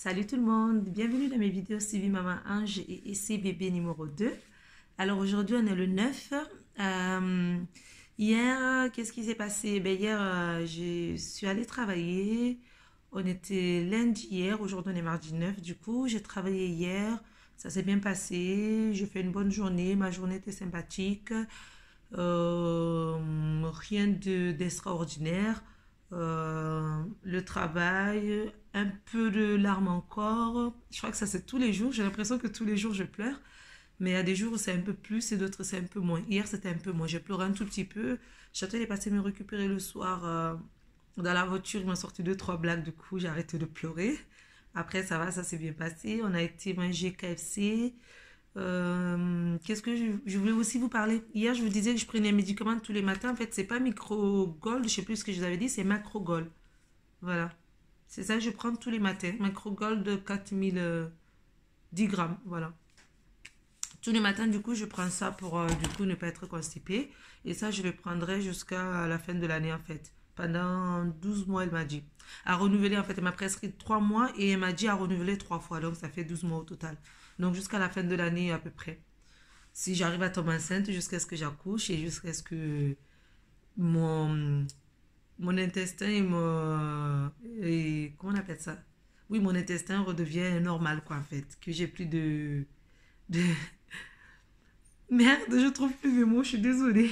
Salut tout le monde, bienvenue dans mes vidéos Suivi Maman Ange et ici bébé numéro 2. Alors aujourd'hui on est le 9. Hier, qu'est-ce qui s'est passé? Hier, je suis allée travailler. On était lundi hier, aujourd'hui on est mardi 9. Du coup, j'ai travaillé hier, ça s'est bien passé. J'ai fait une bonne journée, ma journée était sympathique. Rien d'extraordinaire. Le travail, un peu de larmes encore. Je crois que ça c'est tous les jours. J'ai l'impression que tous les jours je pleure. Mais il y a des jours où c'est un peu plus et d'autres c'est un peu moins. Hier c'était un peu moins. J'ai pleuré un tout petit peu. J'attendais de passer me récupérer le soir dans la voiture. Il m'a sorti deux, trois blagues. Du coup j'ai arrêté de pleurer. Après ça va, ça s'est bien passé. On a été manger KFC. Qu'est-ce que je voulais aussi vous parler. Hier, je vous disais que je prenais un médicament tous les matins. En fait, c'est pas Micro Gold, je sais plus ce que je vous avais dit, c'est Macro Gold. Voilà. C'est ça que je prends tous les matins. Macro Gold 4010 grammes. Voilà. Tous les matins, du coup, je prends ça pour du coup ne pas être constipée. Et ça, je le prendrai jusqu'à la fin de l'année, en fait. Pendant 12 mois, elle m'a dit. À renouveler, en fait, elle m'a prescrit 3 mois et elle m'a dit à renouveler 3 fois. Donc, ça fait 12 mois au total. Donc, jusqu'à la fin de l'année, à peu près. Si j'arrive à tomber enceinte, jusqu'à ce que j'accouche et jusqu'à ce que mon, mon intestin comment on appelle ça? Oui, mon intestin redevient normal, quoi, en fait. Que j'ai plus de... Merde, je trouve plus mes mots, je suis désolée.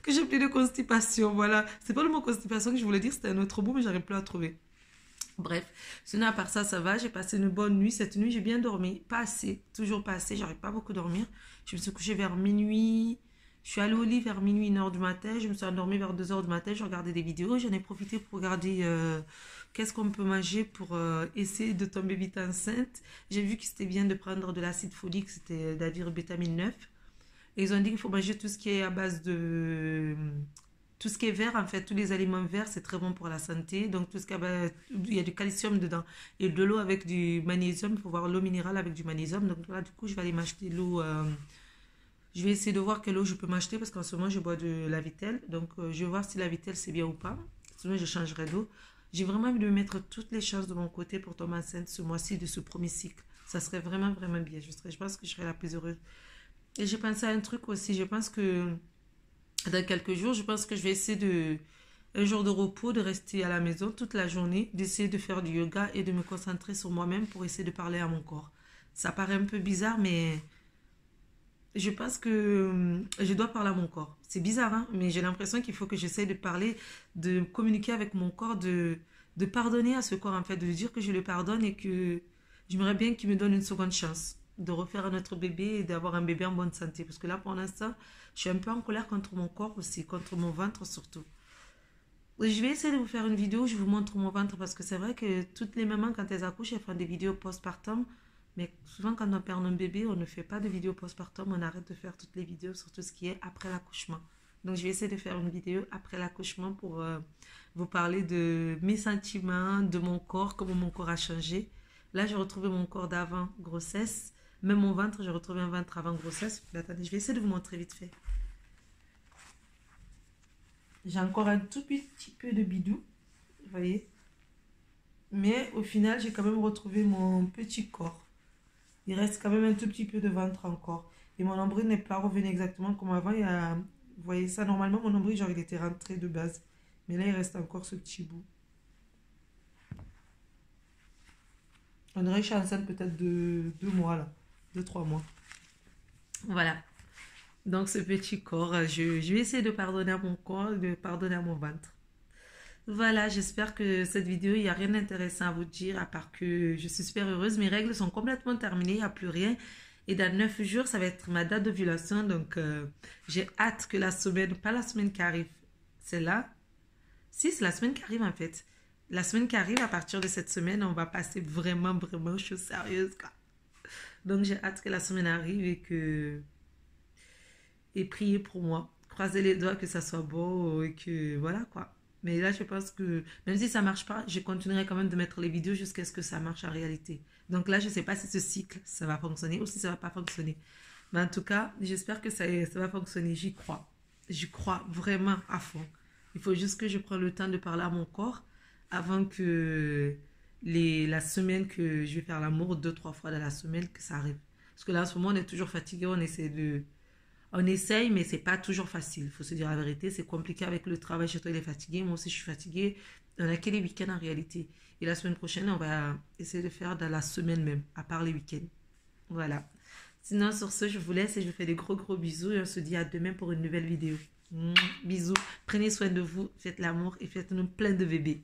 Que j'ai plus de constipation, voilà. C'est pas le mot constipation que je voulais dire, c'était un autre mot, mais j'arrive plus à trouver. Bref, sinon à part ça, ça va. J'ai passé une bonne nuit. Cette nuit, j'ai bien dormi. Pas assez, toujours pas assez. J'arrive pas beaucoup à dormir. Je me suis couchée vers minuit. Je suis allée au lit vers minuit, 1h du matin. Je me suis endormie vers 2h du matin. Je regardais des vidéos. J'en ai profité pour regarder qu'est-ce qu'on peut manger pour essayer de tomber vite enceinte. J'ai vu que c'était bien de prendre de l'acide folique, c'est-à-dire vitamine 9. Et ils ont dit qu'il faut manger tout ce qui est à base de... Tout ce qui est vert, en fait, tous les aliments verts, c'est très bon pour la santé. Donc, tout ce qui a, il y a du calcium dedans. Et de l'eau avec du magnésium, il faut voir l'eau minérale avec du magnésium. Donc, là, du coup, je vais aller m'acheter l'eau. Je vais essayer de voir quelle eau je peux m'acheter parce qu'en ce moment, je bois de la Vittel. Donc, je vais voir si la Vittel, c'est bien ou pas. Sinon, je changerai d'eau. J'ai vraiment envie de mettre toutes les chances de mon côté pour tomber enceinte ce mois-ci de ce premier cycle. Ça serait vraiment, vraiment bien. Je pense que je serais la plus heureuse. Et j'ai pensé à un truc aussi. Je pense que dans quelques jours, je pense que je vais essayer un jour de repos, de rester à la maison toute la journée, d'essayer de faire du yoga et de me concentrer sur moi-même pour essayer de parler à mon corps. Ça paraît un peu bizarre, mais je pense que je dois parler à mon corps. C'est bizarre, hein, mais j'ai l'impression qu'il faut que j'essaie de parler, de communiquer avec mon corps, de pardonner à ce corps, en fait, de lui dire que je le pardonne et que j'aimerais bien qu'il me donne une seconde chance de refaire un autre bébé et d'avoir un bébé en bonne santé. Parce que là, pour l'instant, je suis un peu en colère contre mon corps aussi, contre mon ventre surtout. Je vais essayer de vous faire une vidéo où je vous montre mon ventre parce que c'est vrai que toutes les mamans, quand elles accouchent, elles font des vidéos postpartum. Mais souvent, quand on perd un bébé, on ne fait pas de vidéo postpartum. On arrête de faire toutes les vidéos sur tout ce qui est après l'accouchement. Donc, je vais essayer de faire une vidéo après l'accouchement pour vous parler de mes sentiments, de mon corps, comment mon corps a changé. Là, j'ai retrouvé mon corps d'avant grossesse. Même mon ventre, j'ai retrouvé un ventre avant grossesse. Attendez, je vais essayer de vous montrer vite fait. J'ai encore un tout petit peu de bidou, vous voyez. Mais au final, j'ai quand même retrouvé mon petit corps. Il reste quand même un tout petit peu de ventre encore. Et mon nombril n'est pas revenu exactement comme avant. Vous voyez ça, normalement, mon nombril, genre, il était rentré de base. Mais là, il reste encore ce petit bout. On dirait que je suis enceinte peut-être de 2 mois, là. 2, 3 mois. Voilà. Donc, ce petit corps, je vais essayer de pardonner à mon corps, de pardonner à mon ventre. Voilà, j'espère que cette vidéo, il n'y a rien d'intéressant à vous dire, à part que je suis super heureuse. Mes règles sont complètement terminées, il n'y a plus rien. Et dans 9 jours, ça va être ma date d'ovulation. Donc, j'ai hâte que la semaine, pas la semaine qui arrive, c'est là. Si, c'est la semaine qui arrive en fait. La semaine qui arrive, à partir de cette semaine, on va passer vraiment, vraiment aux choses sérieuses, quoi. Donc, j'ai hâte que la semaine arrive et prier pour moi. Croiser les doigts que ça soit beau et que voilà quoi. Mais là, je pense que même si ça marche pas, je continuerai quand même de mettre les vidéos jusqu'à ce que ça marche en réalité. Donc là, je sais pas si ce cycle, ça va fonctionner ou si ça va pas fonctionner. Mais en tout cas, j'espère que ça va fonctionner. J'y crois. J'y crois vraiment à fond. Il faut juste que je prenne le temps de parler à mon corps avant que la semaine que je vais faire l'amour, 2, 3 fois dans la semaine que ça arrive. Parce que là, en ce moment, on est toujours fatigué, on essaye, mais c'est pas toujours facile. Il faut se dire la vérité, c'est compliqué avec le travail. Chez toi, il est fatigué. Moi aussi, je suis fatiguée. On a que les week-ends en réalité. Et la semaine prochaine, on va essayer de faire dans la semaine même, à part les week-ends. Voilà. Sinon, sur ce, je vous laisse et je vous fais des gros gros bisous. Et on se dit à demain pour une nouvelle vidéo. Bisous. Prenez soin de vous, faites l'amour et faites-nous plein de bébés.